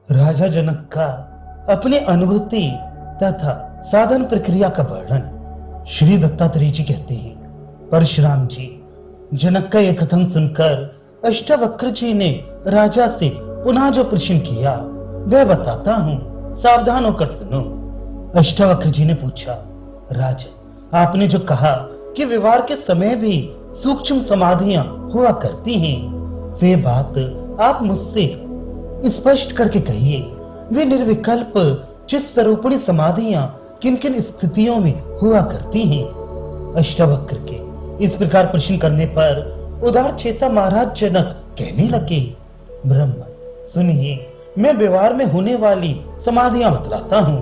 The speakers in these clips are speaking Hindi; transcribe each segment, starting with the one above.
राजा जनक का अपनी अनुभूति तथा साधन प्रक्रिया का वर्णन श्री दत्तात्रेय जी कहते हैं। परशुराम जी, जनक का यह कथन सुनकर अष्टावक्र जी ने राजा से पुनः जो प्रश्न किया वह बताता हूँ, सावधान होकर सुनो। अष्टावक्र जी ने पूछा, राजा, आपने जो कहा कि व्यवहार के समय भी सूक्ष्म समाधियां हुआ करती हैं, से बात आप मुझसे स्पष्ट करके कहिए। वे निर्विकल्प चित्त स्वरूपणी समाधियां किन किन स्थितियों में हुआ करती हैं? अष्टावक्र के इस प्रकार प्रश्न करने पर उदार चेता महाराज जनक कहने लगे, ब्रह्म सुनिए, मैं व्यवहार में होने वाली समाधियां बतलाता हूँ।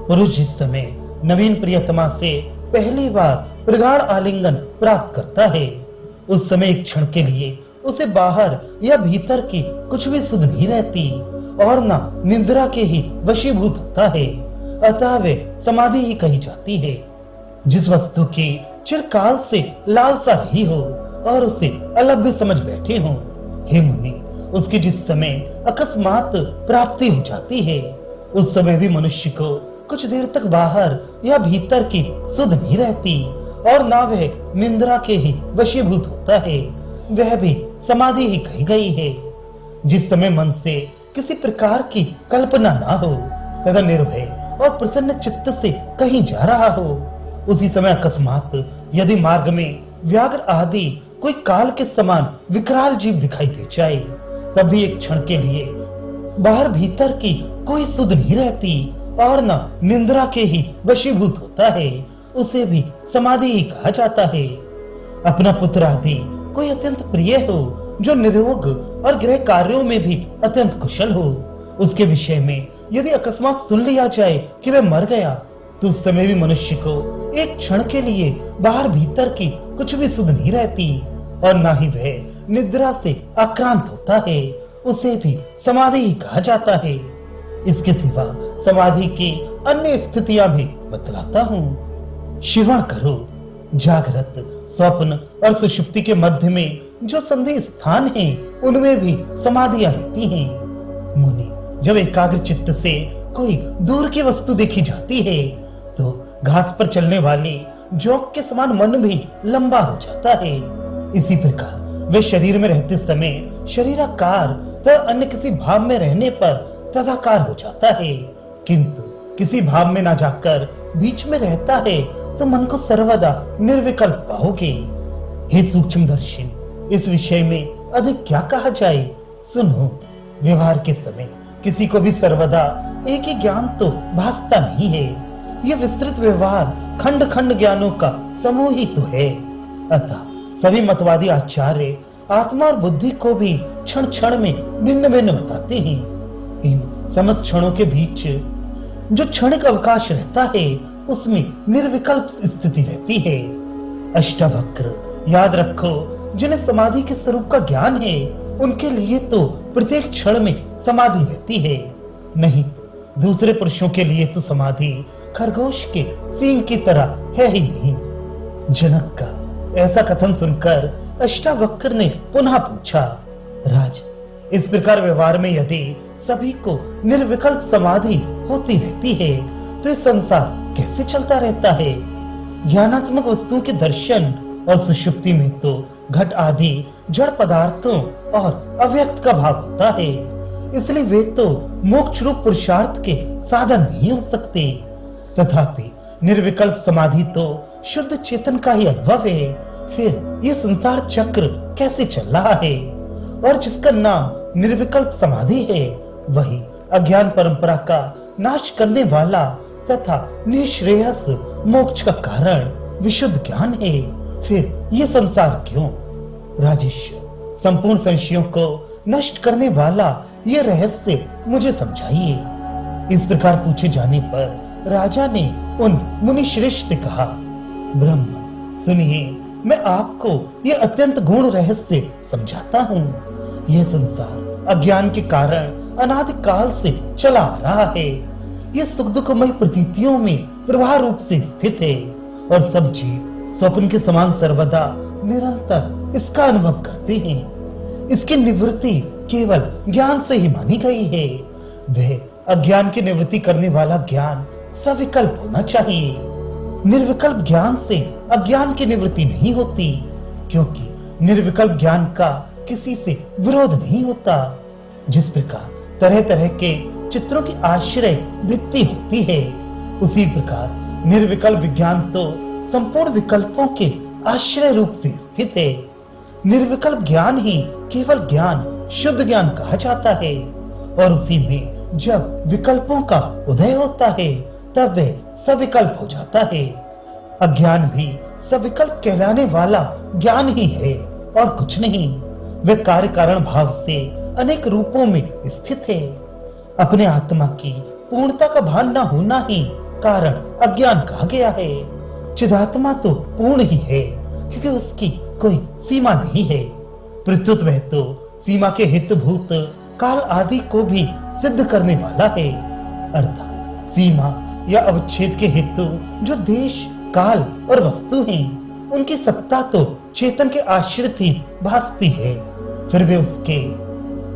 पुरुष जिस समय नवीन प्रियतमा से पहली बार प्रगाढ़ आलिंगन प्राप्त करता है, उस समय एक क्षण के लिए उसे बाहर या भीतर की कुछ भी सुध नहीं रहती और ना निद्रा के ही वशीभूत होता है, अतः वे समाधि ही कही जाती है। जिस वस्तु की चिरकाल से लालसा रही हो और उसे अलभ्य समझ बैठे हो, हे मुनि, उसकी जिस समय अकस्मात प्राप्ति हो जाती है, उस समय भी मनुष्य को कुछ देर तक बाहर या भीतर की सुध नहीं रहती और ना वह निंद्रा के ही वशीभूत होता है, वह भी समाधि ही कही गई है। जिस समय मन से किसी प्रकार की कल्पना ना हो तथा निर्भय और प्रसन्न चित्त से कहीं जा रहा हो, उसी समय अकस्मात यदि मार्ग में व्याघ्र आदि कोई काल के समान विकराल जीव दिखाई दे जाए, तब भी एक क्षण के लिए बाहर भीतर की कोई सुध नहीं रहती और न निंद्रा के ही वशीभूत होता है, उसे भी समाधि ही कहा जाता है। अपना पुत्र आदि कोई अत्यंत प्रिय हो, जो निरोग और गृह कार्यों में भी अत्यंत कुशल हो, उसके विषय में यदि अकस्मात सुन लिया जाए कि वह मर गया, तो उस समय भी मनुष्य को एक क्षण के लिए बाहर भीतर की कुछ भी सुध नहीं रहती और ना ही वह निद्रा से आक्रांत होता है, उसे भी समाधि ही कहा जाता है। इसके सिवा समाधि की अन्य स्थितियां भी बतलाता हूँ, श्रवण करो। जागृत, स्वप्न और सुषुप्ति के मध्य में जो संधि स्थान है, उनमें भी समाधियां रहती हैं। मुनि, जब एकाग्र चित्त से कोई दूर की वस्तु देखी जाती है, तो घास पर चलने वाली जोंक के समान मन भी लंबा हो जाता है। इसी प्रकार वे शरीर में रहते समय शरीराकार तथा अन्य किसी भाव में रहने पर तदाकार हो जाता है, किंतु किसी भाव में ना जाकर बीच में रहता है तो मन को सर्वदा निर्विकल्प पाओगे। हे सूक्ष्मदर्शी, इस विषय में अधिक क्या कहा जाए, सुनो। व्यवहार के समय किसी को भी सर्वदा एक ही ज्ञान तो भासता नहीं है। यह विस्तृत व्यवहार खंड खंड ज्ञानों का समूह ही तो है। अतः सभी मतवादी आचार्य आत्मा और बुद्धि को भी क्षण क्षण में भिन्न भिन्न बताते हैं। इन समस्त क्षणों के बीच जो क्षणिक अवकाश रहता है, उसमें निर्विकल्प स्थिति रहती है। अष्टावक्र, याद रखो, जिन्हें समाधि के स्वरूप का ज्ञान है, उनके लिए तो प्रत्येक क्षण में समाधि रहती है, नहीं तो दूसरे पुरुषों के लिए तो समाधि खरगोश के सींग की तरह है ही नहीं। जनक का ऐसा कथन सुनकर अष्टावक्र ने पुनः पूछा, राज, इस प्रकार व्यवहार में यदि सभी को निर्विकल्प समाधि होती रहती है, तो यह संसार कैसे चलता रहता है? ज्ञानात्मक वस्तुओं के दर्शन और सुषुप्ति में तो घट आदि जड़ पदार्थों और अव्यक्त का भाव होता है, इसलिए वे तो मोक्ष रूप पुरुषार्थ के साधन नहीं हो सकते। तथापि निर्विकल्प समाधि तो शुद्ध चेतन का ही अनुभव है, फिर ये संसार चक्र कैसे चल रहा है? और जिसका नाम निर्विकल्प समाधि है, वही अज्ञान परंपरा का नाश करने वाला तथा निश्रेयस मोक्ष का कारण विशुद्ध ज्ञान है, फिर ये संसार क्यों? राजेश, संपूर्ण संशयों को नष्ट करने वाला ये रहस्य मुझे समझाइए। इस प्रकार पूछे जाने पर राजा ने उन मुनि श्रेष्ठ से कहा, ब्रह्म सुनिए, मैं आपको ये अत्यंत गूढ़ रहस्य समझाता हूँ। यह संसार अज्ञान के कारण अनादि काल से चला आ रहा है। यह सुख दुखमय प्रतीतियों में प्रवाह रूप से स्थित है और सब जीव स्वप्न के समान सर्वदा निरंतर इसका अनुभव करते हैं। इसकी निवृत्ति केवल ज्ञान से ही मानी गई है। वह अज्ञान की निवृत्ति करने वाला ज्ञान सविकल्प होना चाहिए। निर्विकल्प ज्ञान से अज्ञान की निवृत्ति नहीं होती, क्योंकि निर्विकल्प ज्ञान का किसी से विरोध नहीं होता। जिस प्रकार तरह तरह के चित्रों की आश्रय भित्ति होती है, उसी प्रकार निर्विकल्प विज्ञान तो संपूर्ण विकल्पों के आश्रय रूप से स्थित है। निर्विकल्प ज्ञान ही केवल ज्ञान, शुद्ध ज्ञान कहा जाता है, और उसी में जब विकल्पों का उदय होता है तब वह सविकल्प हो जाता है। अज्ञान भी सविकल्प कहलाने वाला ज्ञान ही है और कुछ नहीं। वह कार्य कारण भाव से अनेक रूपों में स्थित है। अपने आत्मा की पूर्णता का भान न होना ही कारण अज्ञान कहा गया है। चिदात्मा तो पूर्ण ही है, क्योंकि उसकी कोई सीमा नहीं है। प्रत्युत वह तो सीमा के हितभूत काल आदि को भी सिद्ध करने वाला है। अर्थात सीमा या अवच्छेद के हेतु जो देश, काल और वस्तु हैं, उनकी सत्ता तो चेतन के आश्रित ही भासती है। फिर वे उसके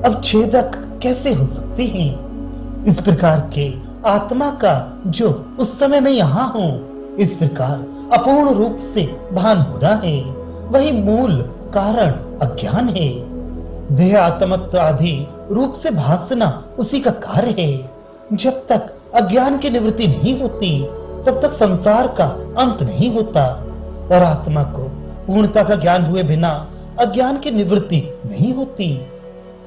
अवच्छेदक कैसे हो सकती हैं? इस प्रकार के आत्मा का जो उस समय में यहाँ हूँ, इस प्रकार अपूर्ण रूप से भान हो रहा है, वही मूल कारण अज्ञान है। देह आत्मत्व आदि रूप से भासना उसी का कार्य है। जब तक अज्ञान की निवृत्ति नहीं होती, तब तक संसार का अंत नहीं होता, और आत्मा को पूर्णता का ज्ञान हुए बिना अज्ञान की निवृत्ति नहीं होती।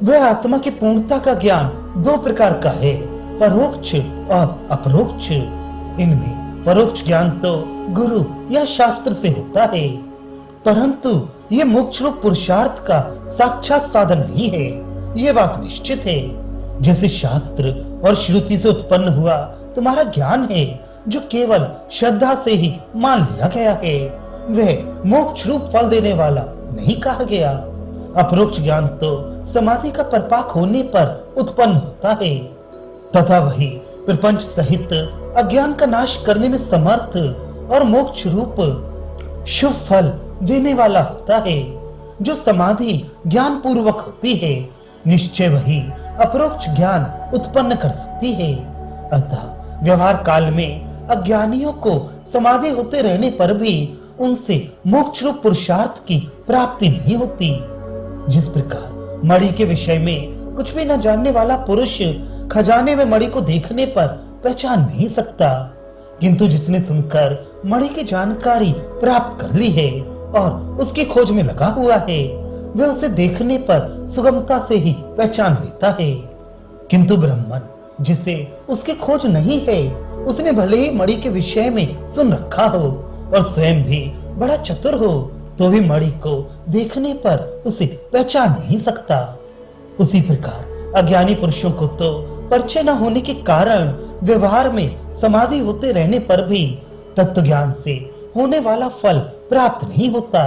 वह आत्मा की पूर्णता का ज्ञान दो प्रकार का है, परोक्ष और अपरोक्ष। इनमें परोक्ष ज्ञान तो गुरु या शास्त्र से होता है, परंतु ये मोक्ष रूप पुरुषार्थ का साक्षात साधन नहीं है, ये बात निश्चित है। जैसे शास्त्र और श्रुति से उत्पन्न हुआ तुम्हारा ज्ञान है, जो केवल श्रद्धा से ही मान लिया गया है, वह मोक्ष रूप फल देने वाला नहीं कहा गया। अपरोक्ष ज्ञान तो समाधि का परिपाक होने पर उत्पन्न होता है, तथा वही प्रपंच सहित अज्ञान का नाश करने में समर्थ और मोक्ष रूप शुभ फल देने वाला होता है, जो समाधि ज्ञान पूर्वक होती है। निश्चय वही अपरोक्ष ज्ञान उत्पन्न कर सकती है। अतः व्यवहार काल में अज्ञानियों को समाधि होते रहने पर भी उनसे मोक्ष रूप पुरुषार्थ की प्राप्ति नहीं होती। जिस प्रकार मणि के विषय में कुछ भी न जानने वाला पुरुष खजाने में मणि को देखने पर पहचान नहीं सकता, किंतु जिसने सुनकर मणि की जानकारी प्राप्त कर ली है और उसकी खोज में लगा हुआ है, वह उसे देखने पर सुगमता से ही पहचान लेता है। किंतु ब्राह्मण जिसे उसकी खोज नहीं है, उसने भले ही मणि के विषय में सुन रखा हो और स्वयं भी बड़ा चतुर हो, तो भी मणि को देखने पर उसे पहचान नहीं सकता। उसी प्रकार अज्ञानी पुरुषों को तो परिचय न होने के कारण व्यवहार में समाधि होते रहने पर भी तत्व ज्ञान से होने वाला फल प्राप्त नहीं होता,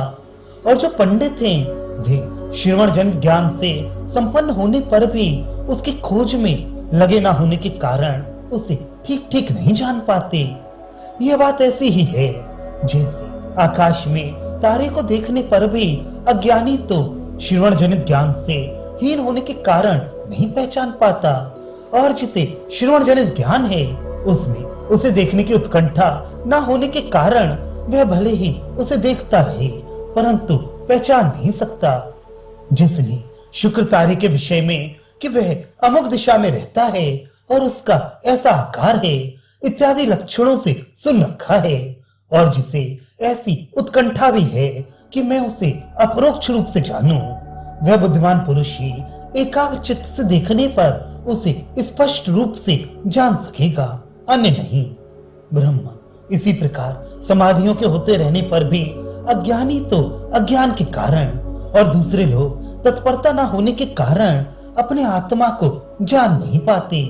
और जो पंडित हैं वे श्रवण जनित ज्ञान से संपन्न होने पर भी उसकी खोज में लगे ना होने के कारण उसे ठीक ठीक नहीं जान पाते। यह बात ऐसी ही है जैसे आकाश में तारे को देखने पर भी अज्ञानी तो श्रवण जनित ज्ञान से हीन होने के कारण नहीं पहचान पाता, और जिसे श्रवण जनित ज्ञान है उसमें उसे देखने की उत्कंठा न होने के कारण वह भले ही उसे देखता रहे परंतु पहचान नहीं सकता। जिसने शुक्र तारे के विषय में कि वह अमुक दिशा में रहता है और उसका ऐसा आकार है इत्यादि लक्षणों से सुन रखा है, और जिसे ऐसी उत्कंठा भी है कि मैं उसे अपरोक्ष रूप से जानूं, वह बुद्धिमान पुरुष ही एकाग्र चित्त से देखने पर उसे स्पष्ट रूप से जान सकेगा, अन्य नहीं। ब्रह्म इसी प्रकार समाधियों के होते रहने पर भी अज्ञानी तो अज्ञान के कारण और दूसरे लोग तत्परता न होने के कारण अपने आत्मा को जान नहीं पाते।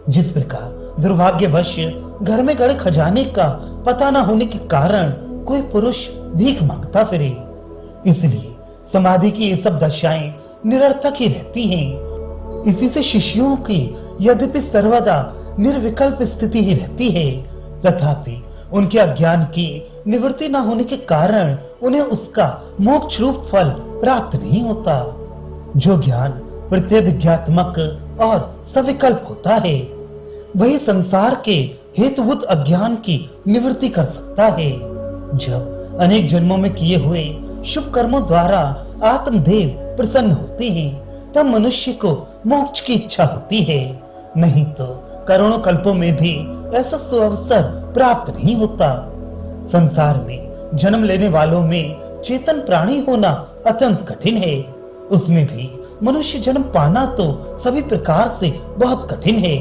जिस प्रकार दुर्भाग्यवश घर में गड़े खजाने का पता न होने के कारण कोई पुरुष भीख मांगता फिरे, इसलिए समाधि की ये सब दशाएं निरर्थक ही रहती हैं। इसी से शिष्यों की यद्यपि सर्वदा निर्विकल्प स्थिति ही रहती है, तथापि उनके अज्ञान की निवृत्ति न होने के कारण उन्हें उसका मोक्ष रूप फल प्राप्त नहीं होता। जो ज्ञान प्रत्यभिज्ञात्मक और सविकल्प होता है। वही संसार के हेतुभूत अज्ञान की निवृत्ति कर सकता है। जब अनेक जन्मों में किए हुए शुभ कर्मों द्वारा आत्मदेव प्रसन्न होते हैं, तब मनुष्य को मोक्ष की इच्छा होती है। नहीं तो करोड़ों कल्पों में भी ऐसा सुअवसर प्राप्त नहीं होता। संसार में जन्म लेने वालों में चेतन प्राणी होना अत्यंत कठिन है। उसमें भी मनुष्य जन्म पाना तो सभी प्रकार से बहुत कठिन है,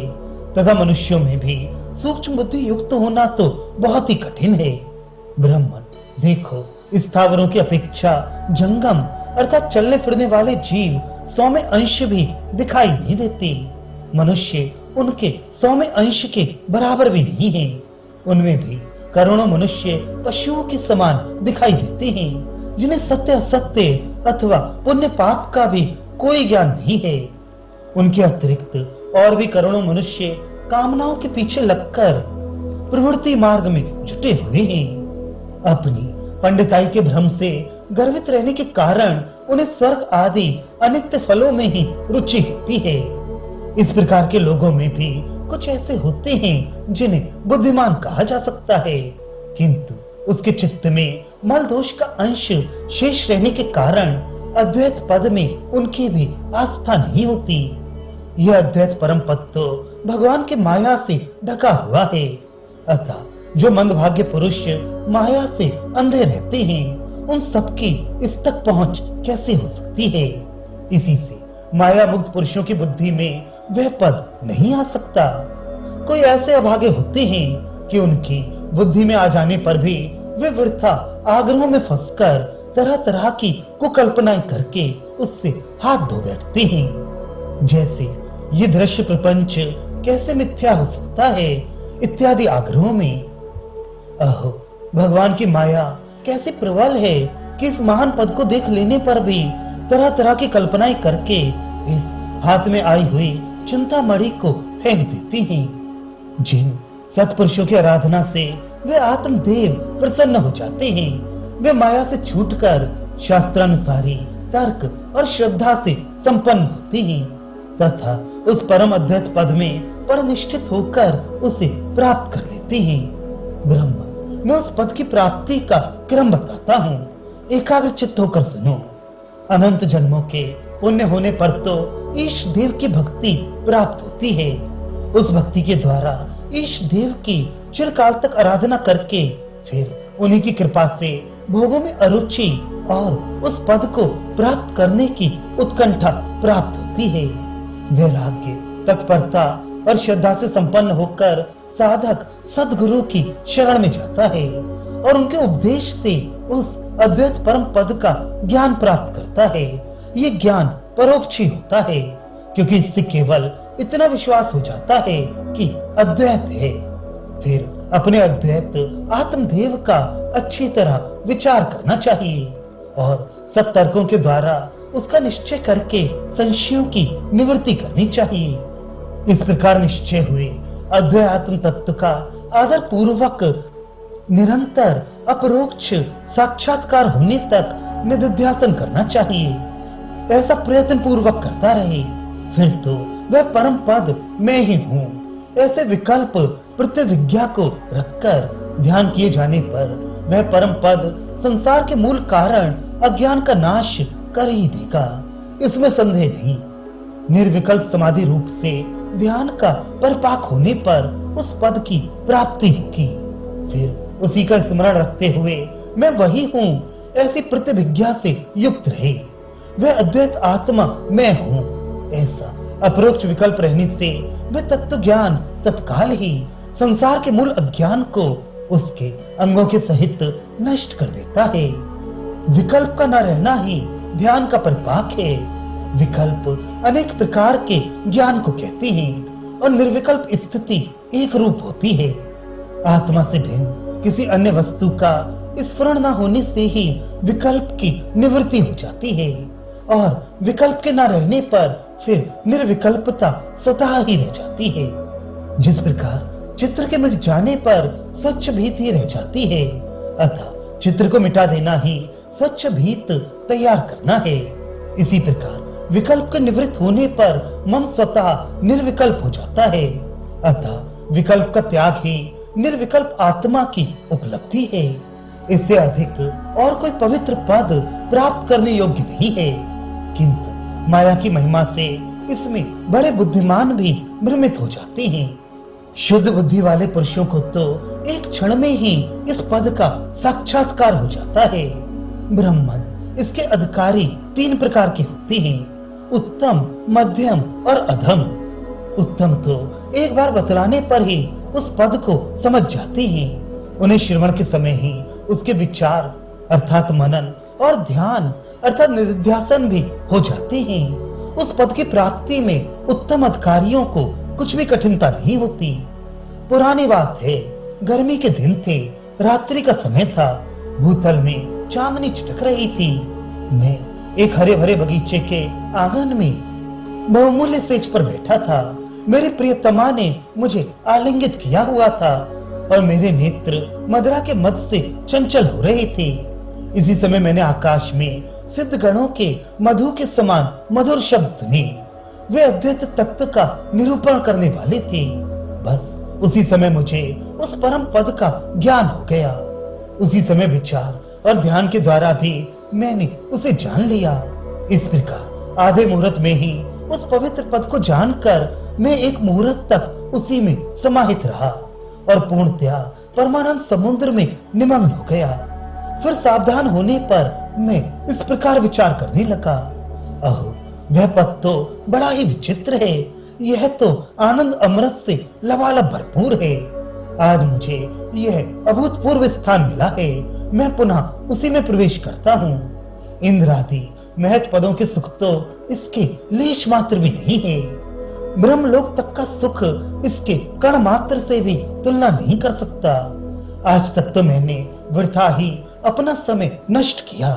तथा मनुष्यों में भी सूक्ष्म बुद्धि युक्त होना तो बहुत ही कठिन है। ब्राह्मण देखो, स्थावरों की अपेक्षा जंगम अर्थात चलने फिरने वाले जीव सौम्य अंश भी दिखाई नहीं देते। मनुष्य उनके सौम्य अंश के बराबर भी नहीं है। उनमें भी करोड़ों मनुष्य पशुओं के समान दिखाई देते हैं, जिन्हें सत्य असत्य अथवा पुण्य पाप का भी कोई ज्ञान नहीं है। उनके अतिरिक्त और भी करोड़ों मनुष्य कामनाओं के पीछे लगकर प्रवृत्ति मार्ग में जुटे हुए हैं। अपनी पंडिताई के भ्रम से गर्वित रहने के कारण उन्हें स्वर्ग आदि अनित्य फलों में ही रुचि होती है। इस प्रकार के लोगों में भी कुछ ऐसे होते हैं जिन्हें बुद्धिमान कहा जा सकता है, किंतु उसके चित्त में मल दोष का अंश शेष रहने के कारण अद्वैत पद में उनकी भी आस्था नहीं होती। यह अद्वैत परम पद तो भगवान के माया से ढका हुआ है। अतः जो मंदभाग्य पुरुष माया से अंधे रहते हैं, उन सबकी इस तक पहुंच कैसे हो सकती है? इसी से माया मुक्त पुरुषों की बुद्धि में वह पद नहीं आ सकता। कोई ऐसे अभागे होते हैं कि उनकी बुद्धि में आ जाने पर भी वे वृथा आग्रहों में फंसकर तरह तरह की कुकल्पनाएं करके उससे हाथ धो बैठते हैं। जैसे ये दृश्य प्रपंच कैसे मिथ्या हो सकता है इत्यादि आग्रहों में। अहो, भगवान की माया कैसी प्रबल है कि इस महान पद को देख लेने पर भी तरह तरह की कल्पनाएं करके इस हाथ में आई हुई चिंतामणि को फेंक देती हैं। जिन सत्पुरुषों की आराधना से वे आत्मदेव प्रसन्न हो जाते हैं, वे माया से छूटकर शास्त्रानुसारी तर्क और श्रद्धा से संपन्न होते हैं तथा उस परम अद्वैत पद में परनिष्ठित होकर उसे प्राप्त कर लेते हैं। ब्रह्म, मैं उस पद की प्राप्ति का क्रम बताता हूँ, एकाग्र चित्त होकर सुनो। अनंत जन्मों के पुण्य होने पर तो ईश देव की भक्ति प्राप्त होती है। उस भक्ति के द्वारा ईश देव की चिरकाल तक आराधना करके फिर उन्हीं की कृपा से भोगों में अरुचि और उस पद को प्राप्त करने की उत्कंठा प्राप्त होती है। वैराग्य, तत्परता और श्रद्धा से संपन्न होकर साधक सद्गुरु की शरण में जाता है और उनके उपदेश से उस अद्वैत परम पद का ज्ञान प्राप्त करता है। ये ज्ञान परोक्ष ही होता है, क्योंकि इससे केवल इतना विश्वास हो जाता है कि अद्वैत है। फिर अपने अद्वैत आत्मदेव का अच्छी तरह विचार करना चाहिए और सत्तर्कों के द्वारा उसका निश्चय करके संशयों की निवृत्ति करनी चाहिए। इस प्रकार निश्चय हुए अद्वैत आत्म तत्व का आदर पूर्वक निरंतर अपरोक्ष साक्षात्कार होने तक निधिध्यासन करना चाहिए। ऐसा प्रयत्न पूर्वक करता रहे, फिर तो वह परम पद मैं ही हूँ ऐसे विकल्प प्रतिविज्ञा को रखकर ध्यान किए जाने पर वह परम पद संसार के मूल कारण अज्ञान का नाश कर ही देगा, इसमें संदेह नहीं। निर्विकल्प समाधि रूप से ध्यान का परिपाक होने पर उस पद की प्राप्ति होगी। फिर उसी का स्मरण रखते हुए मैं वही हूँ ऐसी प्रतिभिज्ञा से युक्त रहे। वह अद्वैत आत्मा मैं हूँ ऐसा अपरोक्ष विकल्प रहने से वह तत्व ज्ञान तत्काल ही संसार के मूल अज्ञान को उसके अंगों के सहित नष्ट कर देता है। विकल्प का न रहना ही ध्यान का परिपाक है। विकल्प अनेक प्रकार के ज्ञान को कहते हैं और निर्विकल्प स्थिति एक रूप होती है। आत्मा से भिन्न किसी अन्य वस्तु का स्फुरण न होने से ही विकल्प की निवृत्ति हो जाती है और विकल्प के न रहने पर फिर निर्विकल्पता स्वतः ही रह जाती है। जिस प्रकार चित्र के मिट जाने पर स्वच्छ भीत ही रह जाती है, अतः चित्र को मिटा देना ही स्वच्छ भीत तैयार करना है। इसी प्रकार विकल्प के निवृत्त होने पर मन स्वतः निर्विकल्प हो जाता है। अतः विकल्प का त्याग ही निर्विकल्प आत्मा की उपलब्धि है। इससे अधिक और कोई पवित्र पद प्राप्त करने योग्य नहीं है। किंतु माया की महिमा से इसमें बड़े बुद्धिमान भी भ्रमित हो जाते हैं। शुद्ध बुद्धि वाले पुरुषों को तो एक क्षण में ही इस पद का साक्षात्कार हो जाता है। ब्राह्मण इसके अधिकारी 3 प्रकार के होते हैं, उत्तम, मध्यम और अधम। उत्तम तो एक बार बतलाने पर ही उस पद को समझ जाते हैं। उन्हें श्रवण के समय ही उसके विचार अर्थात मनन और ध्यान अर्थात निधिध्यासन भी हो जाते हैं। उस पद की प्राप्ति में उत्तम अधिकारियों को कुछ भी कठिनता नहीं होती। पुरानी बात है, गर्मी के दिन थे, रात्रि का समय था, भूतल में चांदनी छिटक रही थी। मैं एक हरे भरे बगीचे के आंगन में बहुमूल्य सेज पर बैठा था। मेरी प्रियतमा ने मुझे आलिंगित किया हुआ था और मेरे नेत्र मदरा के मद से चंचल हो रहे थे। इसी समय मैंने आकाश में सिद्ध गणों के मधु के समान मधुर शब्द सुने। वे अद्वैत तत्व का निरूपण करने वाले थे। बस उसी समय मुझे उस परम पद का ज्ञान हो गया। उसी समय विचार और ध्यान के द्वारा भी मैंने उसे जान लिया। इस प्रकार आधे मुहूर्त में ही उस पवित्र पद को जानकर मैं एक मुहूर्त तक उसी में समाहित रहा और पूर्णतया परमानंद समुद्र में निमग्न हो गया। फिर सावधान होने पर मैं इस प्रकार विचार करने लगा, अहो वह पद तो बड़ा ही विचित्र है। यह तो आनंद अमृत से लबालब भरपूर है। आज मुझे यह अभूतपूर्व स्थान मिला है। मैं पुनः उसी में प्रवेश करता हूँ। इंद्र आदि महत पदों के सुख तो इसके लेश मात्र भी नहीं है। ब्रह्मलोक तक का सुख इसके कण मात्र से भी तुलना नहीं कर सकता। आज तक तो मैंने वृथा ही अपना समय नष्ट किया।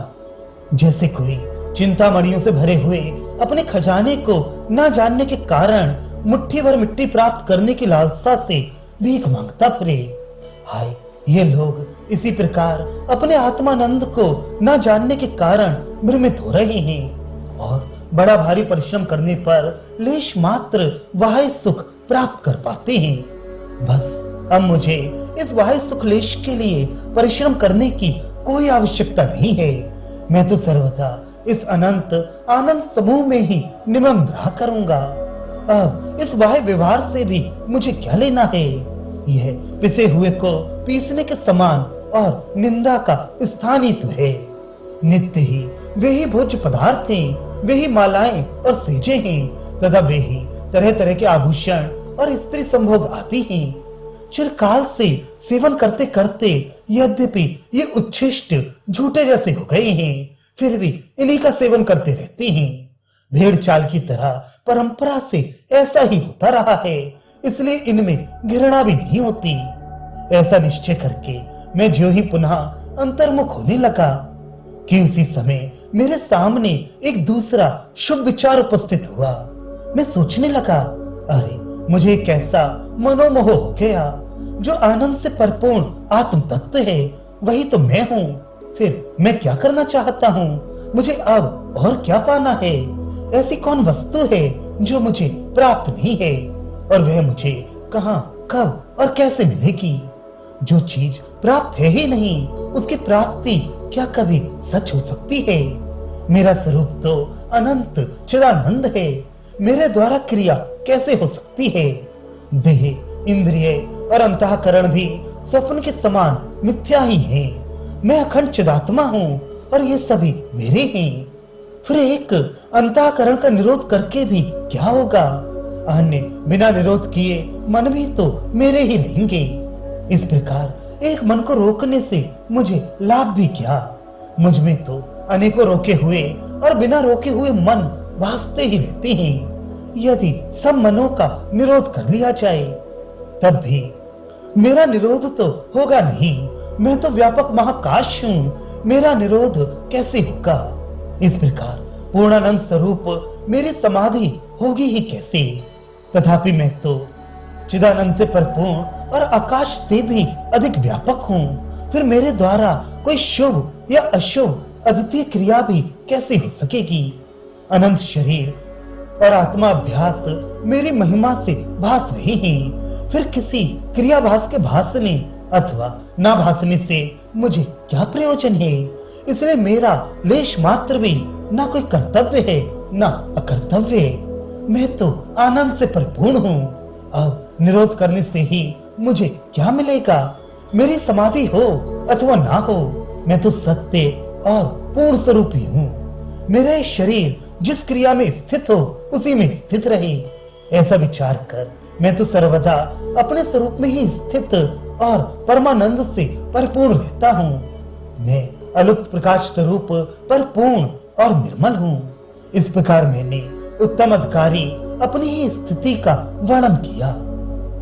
जैसे कोई चिंतामणियों से भरे हुए अपने खजाने को न जानने के कारण मुट्ठी भर मिट्टी प्राप्त करने की लालसा से भीख मांगता फिरे। हाय, ये लोग इसी प्रकार अपने आत्मानंद को न जानने के कारण भ्रमित हो रहे हैं और बड़ा भारी परिश्रम करने पर लेश मात्र वाह्य सुख प्राप्त कर पाते हैं। बस अब मुझे इस वाह्य सुख लेश के लिए परिश्रम करने की कोई आवश्यकता नहीं है। मैं तो सर्वदा इस अनंत आनंद समूह में ही निमग्न रहा करूंगा। अब इस बाह्य व्यवहार से भी मुझे क्या लेना है। यह पिसे हुए को पीसने के समान और निंदा का स्थान ही तो है। नित्य ही वे ही भोज्य पदार्थ हैं, वे ही मालाएं और सेजे हैं तथा वे ही तरह तरह के आभूषण और स्त्री संभोग आती हैं। चिरकाल से सेवन करते करते यद्यपि ये उच्छिष्ट झूठे जैसे हो गए हैं, फिर भी इन्हीं का सेवन करते रहते हैं। भेड़ चाल की तरह परंपरा से ऐसा ही होता रहा है, इसलिए इनमें घृणा भी नहीं होती। ऐसा निश्चय करके मैं जो ही पुनः अंतर्मुख होने लगा कि उसी समय मेरे सामने एक दूसरा शुभ विचार उपस्थित हुआ। मैं सोचने लगा, अरे मुझे एक ऐसा मनोमोह हो गया। जो आनंद से परिपूर्ण आत्म तत्व है वही तो मैं हूँ। फिर मैं क्या करना चाहता हूँ? मुझे अब और क्या पाना है? ऐसी कौन वस्तु है जो मुझे प्राप्त नहीं है और वह मुझे कहाँ, कब और कैसे मिलेगी? जो चीज प्राप्त है ही नहीं, उसकी प्राप्ति क्या कभी सच हो सकती है? मेरा स्वरूप तो अनंत चिदानंद है। मेरे द्वारा क्रिया कैसे हो सकती है? देह, इंद्रिय और अंतःकरण भी स्वप्न के समान मिथ्या ही हैं। मैं अखंड चिदात्मा हूँ और ये सभी मेरे हैं। फिर एक अंतःकरण का निरोध करके भी क्या होगा? अन्य बिना निरोध किए मन भी तो मेरे ही रहेंगे। इस प्रकार एक मन को रोकने से मुझे लाभ भी क्या? मुझ में तो अनेकों रोके हुए और बिना रोके हुए मन भासते ही रहते हैं। यदि सब मनों का निरोध कर दिया जाए तब भी मेरा निरोध तो होगा नहीं। मैं तो व्यापक महाकाश हूँ, मेरा निरोध कैसे होगा? इस प्रकार पूर्णानंद स्वरूप मेरी समाधि होगी ही कैसे? तथापि मैं तो चिदानंद से परिपूर्ण और आकाश से भी अधिक व्यापक हूँ। फिर मेरे द्वारा कोई शुभ या अशुभ अद्वितीय क्रिया भी कैसे हो सकेगी? अनंत शरीर और आत्मा अभ्यास मेरी महिमा से भास रहे हैं। फिर किसी क्रियाभास के भासने अथवा ना भासने से मुझे क्या प्रयोजन है? इसलिए मेरा लेश मात्र भी ना कोई कर्तव्य है ना अकर्तव्य है। मैं तो आनंद से परिपूर्ण हूँ। अब निरोध करने से ही मुझे क्या मिलेगा? मेरी समाधि हो अथवा ना हो, मैं तो सत्य और पूर्ण स्वरूप ही हूँ। मेरा ये शरीर जिस क्रिया में स्थित हो उसी में स्थित रहे। ऐसा विचार कर मैं तो सर्वदा अपने स्वरूप में ही स्थित और परमानंद से परिपूर्ण रहता हूँ। मैं अलुप्त प्रकाश स्वरूप पर पूर्ण और निर्मल हूँ। इस प्रकार मैंने उत्तम अधिकारी अपनी ही स्थिति का वर्णन किया।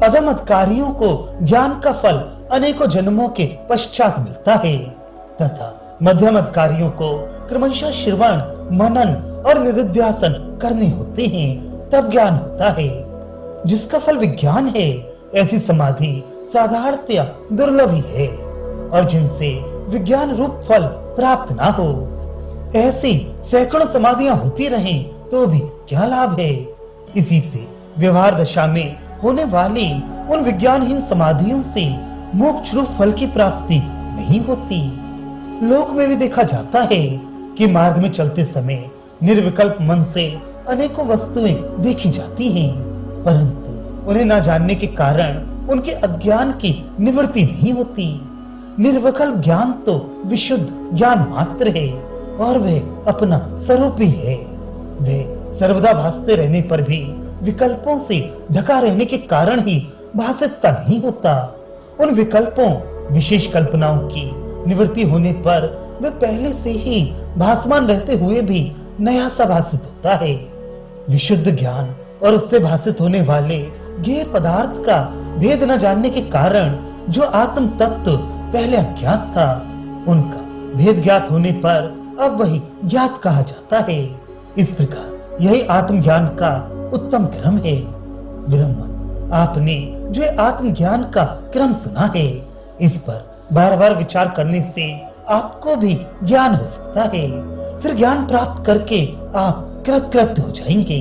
अधम अधिकारियों को ज्ञान का फल अनेकों जन्मों के पश्चात मिलता है तथा मध्यम अधिकारियों को क्रमशः श्रवण, मनन और निधिध्यासन करने होते हैं, तब ज्ञान होता है। जिसका फल विज्ञान है, ऐसी समाधि साधारणतया दुर्लभ ही है, और जिनसे विज्ञान रूप फल प्राप्त ना हो, ऐसी सैकड़ों समाधियां होती रहें तो भी क्या लाभ है? इसी से व्यवहार दशा में होने वाली उन विज्ञानहीन समाधियों से मोक्ष रूप फल की प्राप्ति नहीं होती। लोक में भी देखा जाता है कि मार्ग में चलते समय निर्विकल्प मन से अनेकों वस्तुएं देखी जाती हैं, परंतु उन्हें न जानने के कारण उनके अज्ञान की निवृत्ति नहीं होती। निर्विकल्प ज्ञान तो विशुद्ध ज्ञान मात्र है और वह अपना स्वरूप ही है। वह सर्वदा भासते रहने पर भी विकल्पों से ढका रहने के कारण ही भाषित सा नहीं होता। उन विकल्पों, विशेष कल्पनाओं की निवृत्ति होने पर वे पहले से ही भासमान रहते हुए भी नया सा भाषित होता है। विशुद्ध ज्ञान और उससे भाषित होने वाले ज्ञेय पदार्थ का भेद न जानने के कारण जो आत्म तत्व पहले अज्ञात था, उनका भेद ज्ञात होने पर अब वही ज्ञात कहा जाता है। इस प्रकार यही आत्मज्ञान का उत्तम क्रम है। ब्रह्मन, आपने जो आत्मज्ञान का क्रम सुना है, इस पर बार बार विचार करने से आपको भी ज्ञान हो सकता है। फिर ज्ञान प्राप्त करके आप कृतकृत्य हो जाएंगे।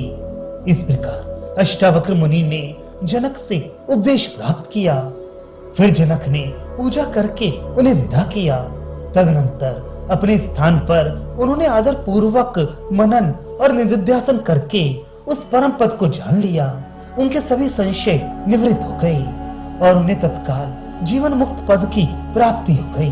इस प्रकार अष्टावक्र मुनि ने जनक से उपदेश प्राप्त किया। फिर जनक ने पूजा करके उन्हें विदा किया। तदनंतर अपने स्थान पर उन्होंने आदर पूर्वक मनन और निधिध्यासन करके उस परम पद को जान लिया। उनके सभी संशय निवृत्त हो गए और उन्हें तत्काल जीवन मुक्त पद की प्राप्ति हो गई।